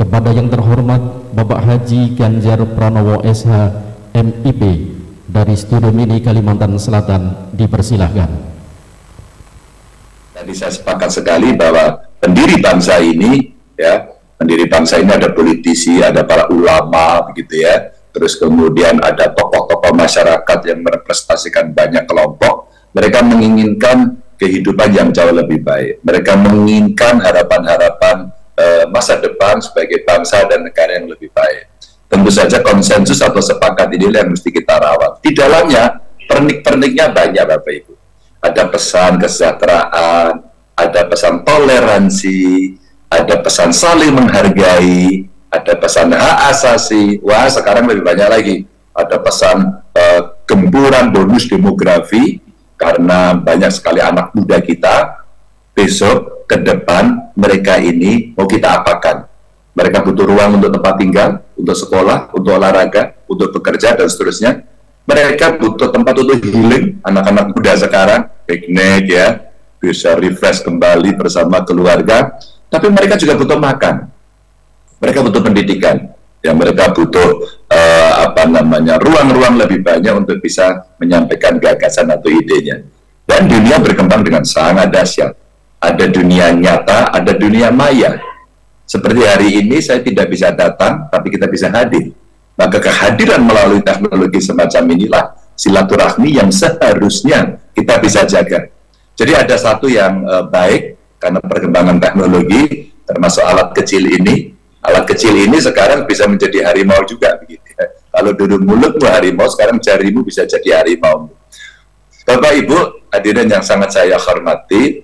kepada yang terhormat Bapak Haji Ganjar Pranowo SH MIP dari Studio Mini Kalimantan Selatan dipersilahkan. Tadi saya sepakat sekali bahwa pendiri bangsa ini, ya, pendiri bangsa ini ada politisi, ada para ulama, begitu ya. Terus kemudian ada tokoh-tokoh masyarakat yang merepresentasikan banyak kelompok. Mereka menginginkan kehidupan yang jauh lebih baik. Mereka menginginkan harapan-harapan masa depan sebagai bangsa dan negara yang lebih baik. Tentu saja konsensus atau sepakat inilah yang mesti kita rawat. Di dalamnya pernik-perniknya banyak, Bapak Ibu. Ada pesan kesejahteraan, ada pesan toleransi, ada pesan saling menghargai, ada pesan hak asasi. Wah, sekarang lebih banyak lagi. Ada pesan gempuran bonus demografi, karena banyak sekali anak muda kita besok ke depan mereka ini mau kita apakan. Mereka butuh ruang untuk tempat tinggal, untuk sekolah, untuk olahraga, untuk bekerja, dan seterusnya. Mereka butuh tempat untuk healing, anak-anak muda sekarang, piknik ya, bisa refresh kembali bersama keluarga. Tapi mereka juga butuh makan. Mereka butuh pendidikan. Ya, mereka butuh ruang-ruang lebih banyak untuk bisa menyampaikan gagasan atau idenya. Dan dunia berkembang dengan sangat dahsyat. Ada dunia nyata, ada dunia maya. Seperti hari ini saya tidak bisa datang, tapi kita bisa hadir. Maka kehadiran melalui teknologi semacam inilah silaturahmi yang seharusnya kita bisa jaga. Jadi ada satu yang baik karena perkembangan teknologi, termasuk alat kecil ini. Alat kecil ini sekarang bisa menjadi harimau juga, begitu ya. Kalau dulu mulutmu harimau, sekarang jarimu bisa jadi harimau. Bapak Ibu hadirin yang sangat saya hormati,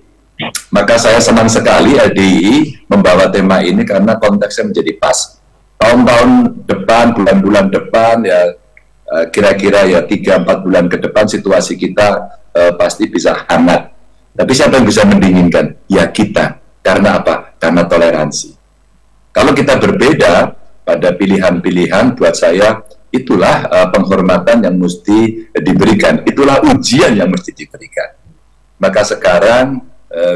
maka saya senang sekali HDI membawa tema ini karena konteksnya menjadi pas. Tahun-tahun depan, bulan-bulan depan, ya kira-kira ya 3-4 bulan ke depan situasi kita pasti bisa hangat. Tapi siapa yang bisa mendinginkan? Ya kita. Karena apa? Karena toleransi. Kalau kita berbeda pada pilihan-pilihan, buat saya itulah penghormatan yang mesti diberikan. Itulah ujian yang mesti diberikan. Maka sekarang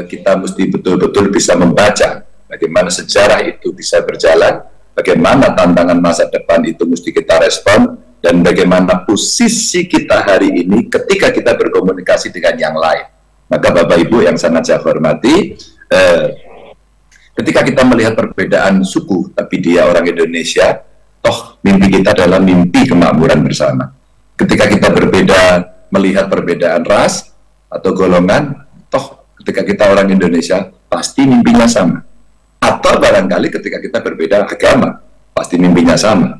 kita mesti betul-betul bisa membaca bagaimana sejarah itu bisa berjalan, bagaimana tantangan masa depan itu mesti kita respon, dan bagaimana posisi kita hari ini ketika kita berkomunikasi dengan yang lain. Maka Bapak Ibu yang sangat saya hormati, ketika kita melihat perbedaan suku, tapi dia orang Indonesia, toh mimpi kita adalah mimpi kemakmuran bersama. Ketika kita berbeda, melihat perbedaan ras atau golongan, toh ketika kita orang Indonesia, pasti mimpinya sama. Atau barangkali ketika kita berbeda agama, pasti mimpinya sama.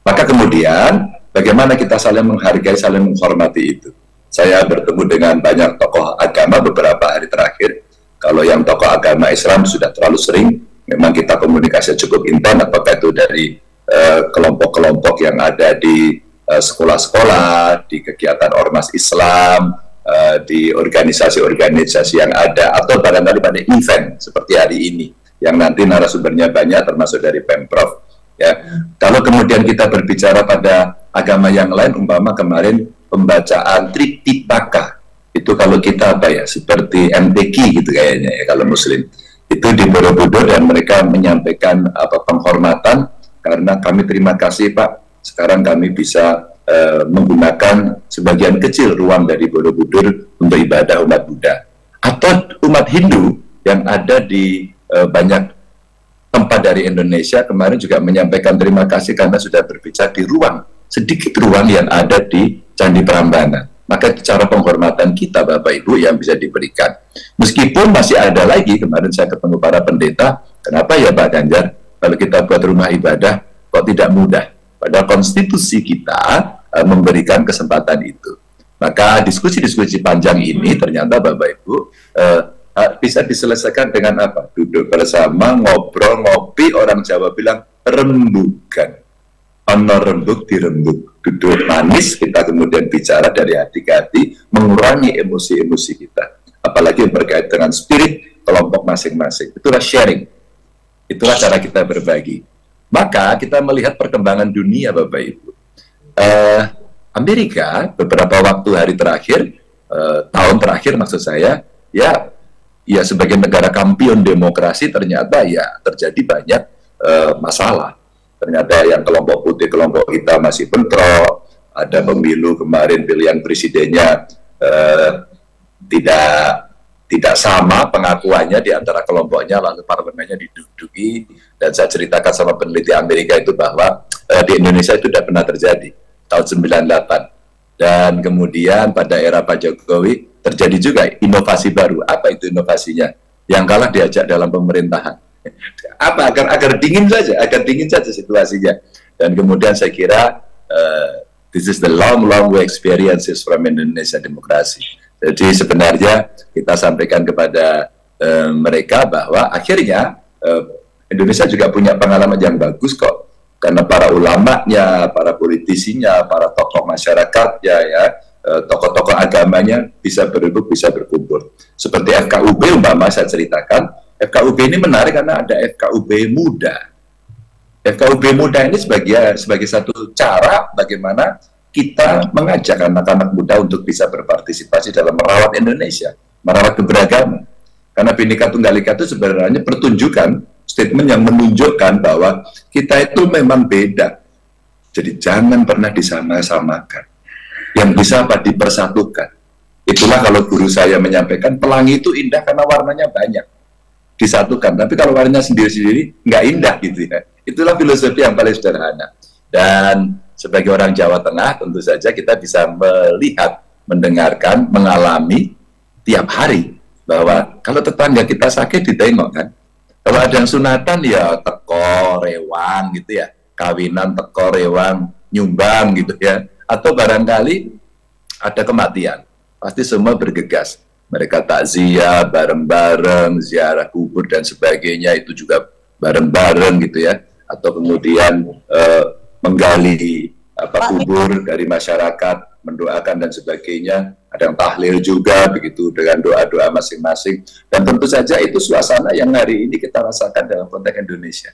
Maka kemudian, bagaimana kita saling menghargai, saling menghormati itu. Saya bertemu dengan banyak tokoh agama beberapa hari terakhir. Kalau yang tokoh agama Islam sudah terlalu sering, memang kita komunikasi cukup intens, apakah itu dari kelompok-kelompok yang ada di sekolah-sekolah, di kegiatan ormas Islam, di organisasi-organisasi yang ada, atau barangkali pada event seperti hari ini, yang nanti narasumbernya banyak termasuk dari Pemprov. Ya, kalau kemudian kita berbicara pada agama yang lain, umpama kemarin pembacaan Tripitaka, itu kalau kita seperti MTQ gitu kayaknya ya kalau Muslim, itu di Borobudur, dan mereka menyampaikan penghormatan karena kami terima kasih Pak, sekarang kami bisa menggunakan sebagian kecil ruang dari Borobudur untuk ibadah umat Buddha. Atau umat Hindu yang ada di banyak tempat dari Indonesia kemarin juga menyampaikan terima kasih karena sudah berbicara di ruang, sedikit ruang yang ada di Candi Prambanan. Maka cara penghormatan kita Bapak Ibu yang bisa diberikan. Meskipun masih ada lagi, kemarin saya ketemu para pendeta, kenapa ya Pak Ganjar, kalau kita buat rumah ibadah kok tidak mudah? Padahal konstitusi kita memberikan kesempatan itu. Maka diskusi-diskusi panjang ini ternyata Bapak Ibu bisa diselesaikan dengan apa? Duduk bersama, ngobrol, ngopi, orang Jawa bilang rembukan. Ono rembuk dirembuk, duduk manis, kita kemudian bicara dari hati ke hati, mengurangi emosi-emosi kita. Apalagi berkait dengan spirit kelompok masing-masing. Itulah sharing. Itulah cara kita berbagi. Maka kita melihat perkembangan dunia Bapak Ibu. Amerika beberapa waktu hari terakhir, tahun terakhir maksud saya, ya sebagai negara kampion demokrasi ternyata ya terjadi banyak masalah. Ternyata yang kelompok putih, kelompok hitam masih bentrok. Ada pemilu kemarin pilihan presidennya tidak sama pengakuannya di antara kelompoknya, lalu parlemennya diduduki. Dan saya ceritakan sama peneliti Amerika itu bahwa di Indonesia itu tidak pernah terjadi tahun 98. Dan kemudian pada era Pak Jokowi terjadi juga inovasi baru. Apa itu inovasinya? Yang kalah diajak dalam pemerintahan. Apa? Agar dingin saja situasinya. Dan kemudian saya kira this is the long way experiences from Indonesia demokrasi. Jadi sebenarnya kita sampaikan kepada mereka bahwa akhirnya Indonesia juga punya pengalaman yang bagus kok, karena para ulamanya, para politisinya, para tokoh masyarakatnya, ya, tokoh-tokoh agamanya bisa berebut, bisa berkumpul. Seperti FKUB umpama saya ceritakan, FKUB ini menarik karena ada FKUB muda. FKUB muda ini sebagai satu cara bagaimana kita mengajak anak-anak muda untuk bisa berpartisipasi dalam merawat Indonesia, merawat keberagaman. Karena Bhinneka Tunggal Ika itu sebenarnya pertunjukan, statement yang menunjukkan bahwa kita itu memang beda. Jadi jangan pernah disama-samakan. Yang bisa apa? Dipersatukan. Itulah kalau guru saya menyampaikan, pelangi itu indah karena warnanya banyak. Disatukan, tapi kalau warnanya sendiri-sendiri nggak indah gitu ya. Itulah filosofi yang paling sederhana. Dan sebagai orang Jawa Tengah tentu saja kita bisa melihat, mendengarkan, mengalami tiap hari bahwa kalau tetangga kita sakit ditengok kan. Kalau ada yang sunatan ya teko rewang gitu ya, kawinan teko rewang nyumbang gitu ya. Atau barangkali ada kematian, pasti semua bergegas. Mereka takziah bareng-bareng, ziarah kubur dan sebagainya itu juga bareng-bareng gitu ya. Atau kemudian menggali kubur dari masyarakat, mendoakan dan sebagainya. Ada yang tahlil juga begitu dengan doa-doa masing-masing. Dan tentu saja itu suasana yang hari ini kita rasakan dalam konteks Indonesia.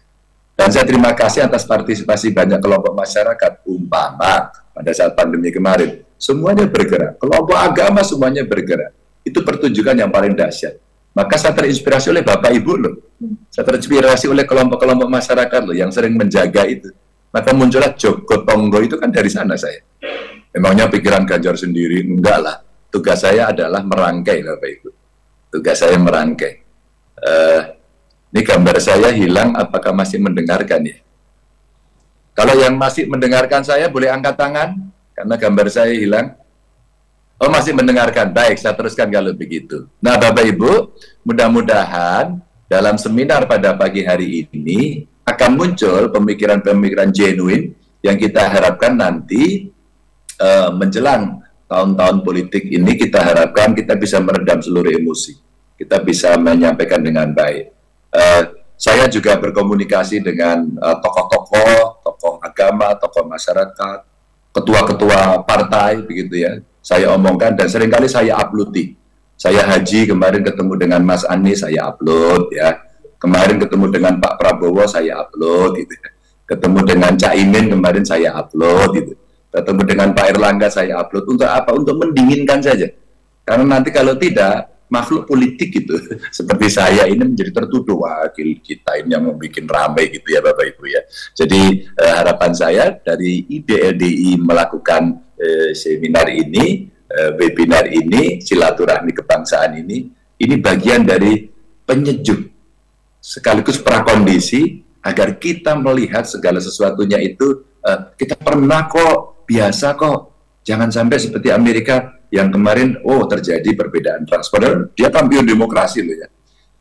Dan saya terima kasih atas partisipasi banyak kelompok masyarakat. Umpama pada saat pandemi kemarin, semuanya bergerak. Kelompok agama semuanya bergerak. Itu pertunjukan yang paling dahsyat. Maka saya terinspirasi oleh Bapak Ibu loh. Saya terinspirasi oleh kelompok-kelompok masyarakat loh yang sering menjaga itu. Maka muncullah Jogo Tonggo itu kan dari sana saya. Memangnya pikiran Ganjar sendiri? Enggak lah. Tugas saya adalah merangkai Bapak Ibu. Tugas saya merangkai. Ini gambar saya hilang, apakah masih mendengarkan ya? Kalau yang masih mendengarkan saya boleh angkat tangan, karena gambar saya hilang. Oh, masih mendengarkan. Baik, saya teruskan kalau begitu. Nah, Bapak Ibu, mudah-mudahan dalam seminar pada pagi hari ini akan muncul pemikiran-pemikiran genuine yang kita harapkan nanti menjelang tahun-tahun politik ini, kita harapkan kita bisa meredam seluruh emosi. Kita bisa menyampaikan dengan baik. Saya juga berkomunikasi dengan tokoh agama, tokoh masyarakat, ketua-ketua partai, begitu ya. Saya omongkan dan seringkali saya uploadi. Saya haji kemarin ketemu dengan Mas Anies, saya upload ya. Kemarin ketemu dengan Pak Prabowo, saya upload gitu. Ketemu dengan Cak Imin kemarin saya upload gitu. Ketemu dengan Pak Erlangga saya upload. Untuk apa? Untuk mendinginkan saja. Karena nanti kalau tidak, makhluk politik gitu seperti saya ini menjadi tertuduh wakil kita ini yang membuat ramai gitu ya Bapak Ibu ya. Jadi harapan saya dari IDLDI melakukan seminar ini, webinar ini, silaturahmi kebangsaan ini bagian dari penyejuk sekaligus prakondisi agar kita melihat segala sesuatunya itu kita pernah kok, biasa kok. Jangan sampai seperti Amerika yang kemarin, terjadi perbedaan ras. Padahal dia kampion demokrasi loh ya.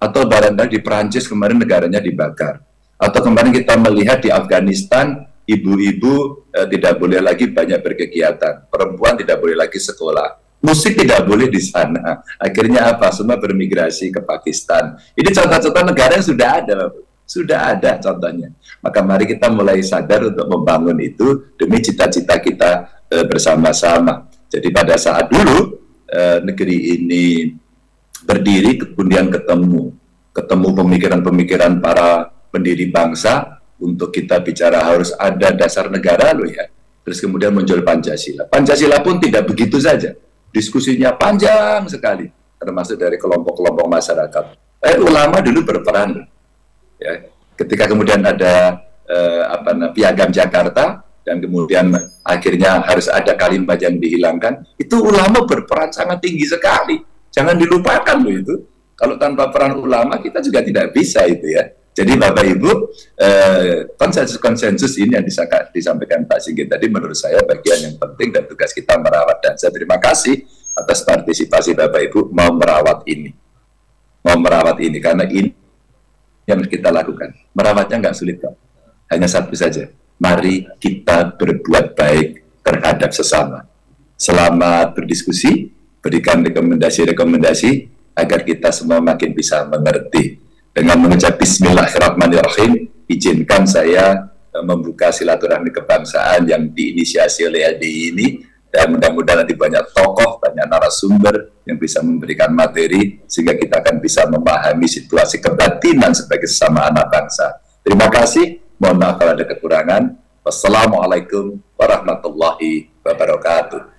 Atau barangkali di Perancis kemarin negaranya dibakar. Atau kemarin kita melihat di Afghanistan, ibu-ibu tidak boleh lagi banyak berkegiatan. Perempuan tidak boleh lagi sekolah. Musik tidak boleh di sana. Akhirnya apa? Semua bermigrasi ke Pakistan. Ini contoh-contoh negara yang sudah ada. Sudah ada contohnya. Maka mari kita mulai sadar untuk membangun itu demi cita-cita kita bersama-sama. Jadi pada saat dulu negeri ini berdiri, kemudian ketemu pemikiran-pemikiran para pendiri bangsa untuk kita bicara harus ada dasar negara loh ya. Terus kemudian muncul Pancasila. Pancasila pun tidak begitu saja. Diskusinya panjang sekali, termasuk dari kelompok-kelompok masyarakat. Ulama dulu berperan, ya. Ketika kemudian ada Piagam Jakarta dan kemudian akhirnya harus ada kalimat yang dihilangkan, itu ulama berperan sangat tinggi sekali. Jangan dilupakan loh itu. Kalau tanpa peran ulama kita juga tidak bisa itu ya. Jadi Bapak Ibu, konsensus ini yang disampaikan Pak Sigit tadi menurut saya bagian yang penting dan tugas kita merawat. Dan saya terima kasih atas partisipasi Bapak Ibu mau merawat ini. Mau merawat ini, karena ini yang kita lakukan. Merawatnya nggak sulit kok. Hanya satu saja, mari kita berbuat baik terhadap sesama. Selamat berdiskusi, berikan rekomendasi-rekomendasi agar kita semua makin bisa mengerti. Dengan mengucap Bismillahirrahmanirrahim, izinkan saya membuka silaturahmi kebangsaan yang diinisiasi oleh LDI ini, dan mudah-mudahan nanti banyak tokoh, banyak narasumber yang bisa memberikan materi sehingga kita akan bisa memahami situasi kebatinan sebagai sesama anak bangsa. Terima kasih. Mohon maaf kalau ada kekurangan. Wassalamualaikum warahmatullahi wabarakatuh.